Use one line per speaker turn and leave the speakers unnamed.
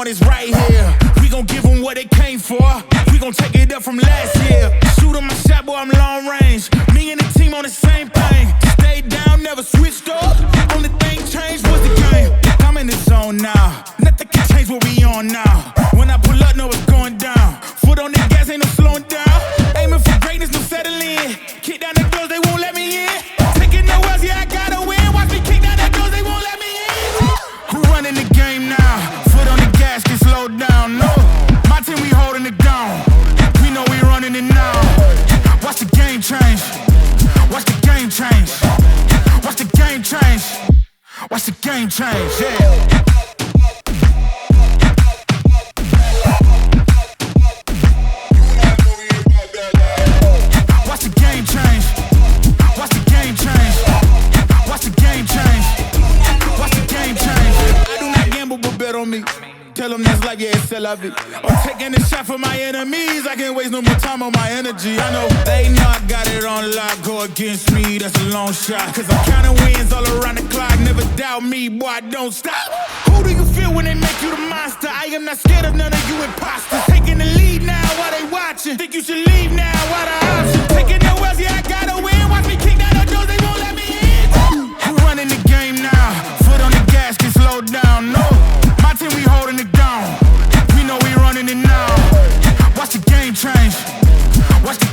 want is right here. We gon' give them what they came for. We gon' take it up from last year. Shoot 'em my shot, boy, I'm long range. Me and the team on the same thing. Stayed down, never switched up. Only thing changed was the game. I'm in the zone now. Nothing can change what we on now. When I pull up, know it's going down. Foot on the gas, ain't no slowing down. Aiming for greatness, no settling. Kick down the doors, they won't let me in. Taking no else, yeah, I gotta win. Watch me kick down the doors, they won't let me in. Who running the game now? Foot on the gas, can slow down, no. My team, we holding it down. We know we running it now. Watch the game change. Watch the game change. Watch the game change. Watch the game change, yeah. Tell them that's like, yeah, c'est la vie. I'm taking a shot for my enemies. I can't waste no more time on my energy. I know they know I got it on lock. Go against me, that's a long shot. Cause I'm counting wins all around the clock. Never doubt me, boy, I don't stop. Who do you feel when they make you the monster? I am not scared of none of you imposters. Taking the lead now while they watching. Think you should leave now while the option. Taking no else, yeah, I gotta win. Watch me kick down the doors, they won't let me in. Who running the game now? Foot on the gas, can slow down, no. My team, we holding it down. We know we running it now. Watch the game change. Watch the